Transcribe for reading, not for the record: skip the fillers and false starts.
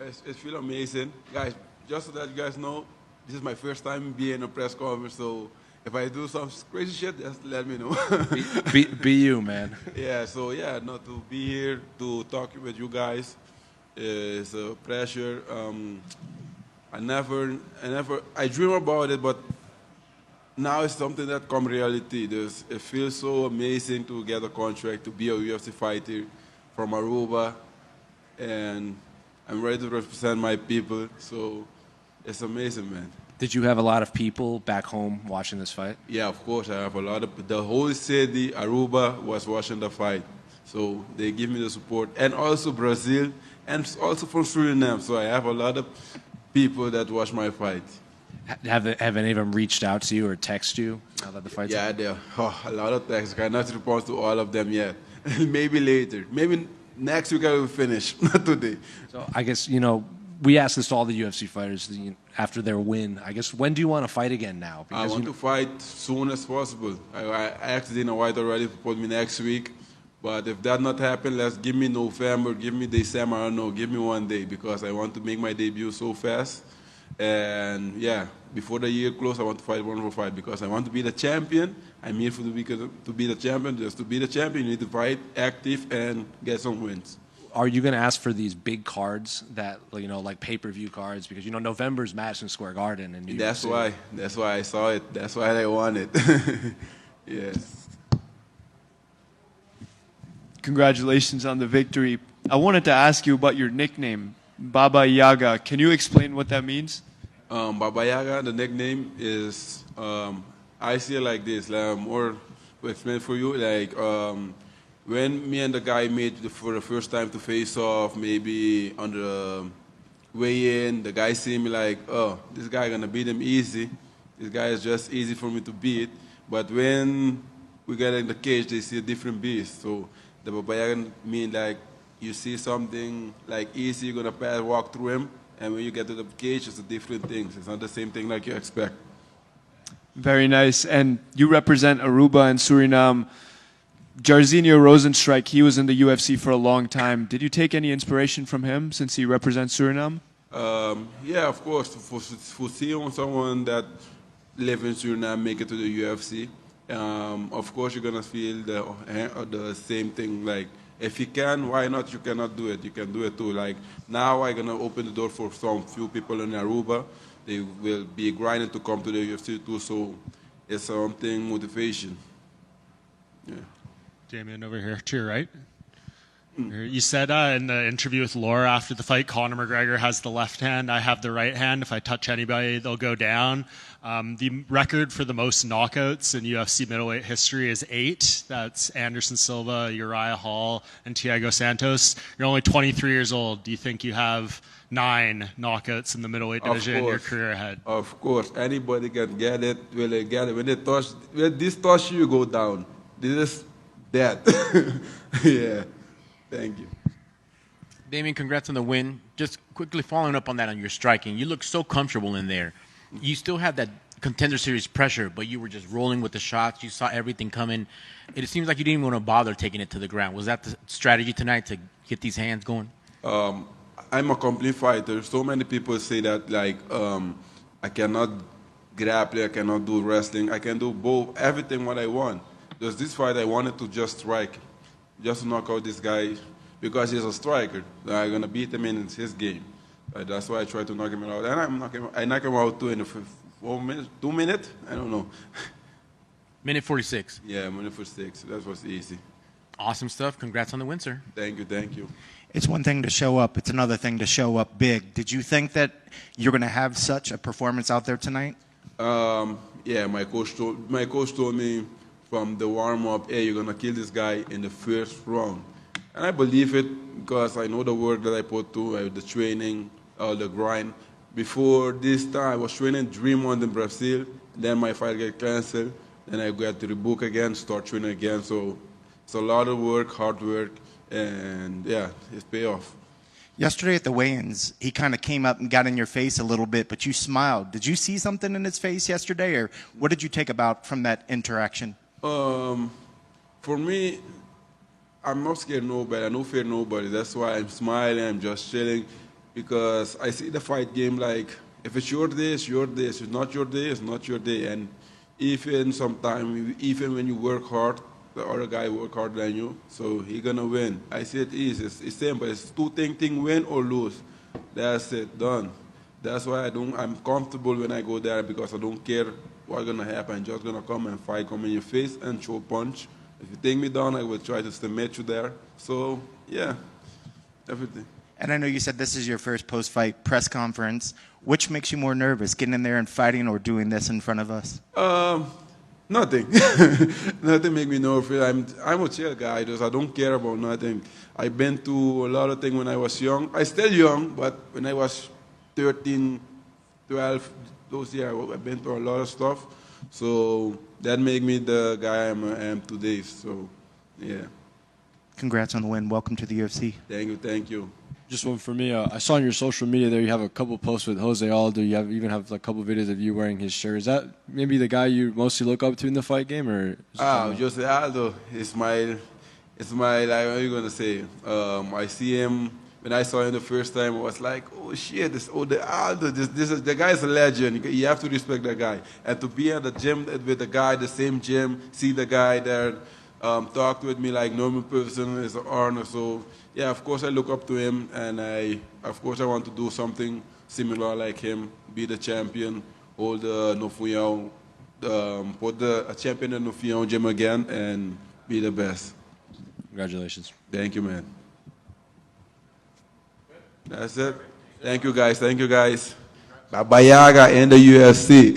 It feels amazing. Guys, just so that you guys know, this is my first time being in a press conference, so if I do some crazy shit, just let me know. Be you, man. Yeah, so yeah, not to be here to talk with you guys is a pleasure. I dream about it, but now it's something that come reality. It feels so amazing to get a contract to be a UFC fighter from Aruba, and I'm ready to represent my people. So it's amazing, man. Did you have a lot of people back home watching this fight? Yeah, of course. I have a lot of the whole city, Aruba, was watching the fight. So they give me the support, and also Brazil, and also from Suriname. So I have a lot of people that watch my fight. Have any of them reached out to you or text you now that the fight's Yeah, on? there. A lot of texts. I cannot respond to all of them yet. Maybe later. Maybe next week I will finish. Not today. So I guess, we ask this to all the UFC fighters after their win. I guess, when do you want to fight again now? I want to fight soon as possible. I asked Dana White already to put me next week. But if that not happen, let's give me November, give me December, I don't know, give me one day because I want to make my debut so fast. And yeah, before the year close, I want to fight one more fight because I want to be the champion. I'm here to be the champion. Just to be the champion, you need to fight active and get some wins. Are you going to ask for these big cards that, like pay-per-view cards? Because, November's Madison Square Garden. And that's why I saw it. That's why I want it. Yes. Congratulations on the victory. I wanted to ask you about your nickname, Baba Yaga. Can you explain what that means? Baba Yaga, the nickname is, I see it like this, more to explain for you, when me and the guy made for the first time to face off, maybe on the weigh-in, the guy see me like, oh, this guy gonna beat him easy. This guy is just easy for me to beat. But when we get in the cage, they see a different beast. So the Baba Yaga mean like, you see something like easy, you're gonna walk through him, and when you get to the cage, it's a different thing. It's not the same thing like you expect. Very nice. And you represent Aruba and Suriname. Jairzinho Rozenstruik, he was in the UFC for a long time. Did you take any inspiration from him since he represents Suriname? Yeah, of course. For seeing someone that lives in Suriname make it to the UFC, of course you're gonna feel the same thing. Like, if you can, why not? You cannot do it. You can do it too. Like, now I'm gonna open the door for some few people in Aruba. They will be grinding to come to the UFC too. So it's something motivation. Yeah. Damian over here to your right. You said in the interview with Laura after the fight, Conor McGregor has the left hand, I have the right hand. If I touch anybody, they'll go down. The record for the most knockouts in UFC middleweight history is 8. That's Anderson Silva, Uriah Hall, and Thiago Santos. You're only 23 years old. Do you think you have 9 knockouts in the middleweight division in your career ahead? Of course. Anybody can get it. Will they get it? When this touch you, go down. This is that. Yeah. Thank you. Damian, congrats on the win. Just quickly following up on that on your striking, you look so comfortable in there. You still have that Contender Series pressure, but you were just rolling with the shots. You saw everything coming. It seems like you didn't even want to bother taking it to the ground. Was that the strategy tonight to get these hands going? I'm a complete fighter. So many people say that, like, I cannot grapple, I cannot do wrestling. I can do both, everything what I want. There's this fight I wanted to just strike. Just to knock out this guy because he's a striker. I'm going to beat him in his game. That's why I try to knock him out. And I knock him out too in 4 minutes, 2 minutes? I don't know. Minute 46. Yeah, minute 46. That was easy. Awesome stuff. Congrats on the win, sir. Thank you, thank you. It's one thing to show up. It's another thing to show up big. Did you think that you're going to have such a performance out there tonight? Yeah, my coach told me from the warm-up, hey, you're going to kill this guy in the first round. And I believe it because I know the work that I put to, the training, the grind. Before this time, I was training Dreamland in Brazil. Then my fight got canceled. Then I got to rebook again, start training again. So it's a lot of work, hard work, and yeah, it's pay off. Yesterday at the weigh-ins, he kind of came up and got in your face a little bit, but you smiled. Did you see something in his face yesterday, or what did you take about from that interaction? For me, I'm not scared of nobody. I don't fear nobody. That's why I'm smiling. I'm just chilling. because I see the fight game like, if it's your day, it's your day. If it's not your day, it's not your day. And even sometimes, even when you work hard, the other guy work harder than you, so he gonna win. I see it easy. It's simple. It's two thing, win or lose. That's it, done. That's why I'm comfortable when I go there, because I don't care what's gonna happen. I'm just gonna come and fight, come in your face and throw punch. If you take me down, I will try to submit you there. So yeah, everything. And I know you said this is your first post-fight press conference. Which makes you more nervous, getting in there and fighting or doing this in front of us? Nothing. Nothing make me nervous. I'm a chill guy. I don't care about nothing. I've been to a lot of things when I was young. I'm still young, but when I was 13, 12, those years, I've been through a lot of stuff. So that made me the guy I am today. So, yeah. Congrats on the win. Welcome to the UFC. Thank you. Just one for me. I saw on your social media there you have a couple posts with Jose Aldo. You even have a couple videos of you wearing his shirt. Is that maybe the guy you mostly look up to in the fight game, or? Jose Aldo is my like, what are you gonna say? I see him when I saw him the first time. I was like, oh shit, this the Aldo. This is the guy's a legend. You have to respect that guy. And to be at the gym with the guy, the same gym, see the guy there, talk with me like normal person is an honor. So. Yeah, of course I look up to him, and of course I want to do something similar like him, be the champion, hold the Nofuyang, put a champion in the Nofuyang gym again, and be the best. Congratulations. Thank you, man. That's it. Thank you, guys. Bye-bye, Yaga and the UFC.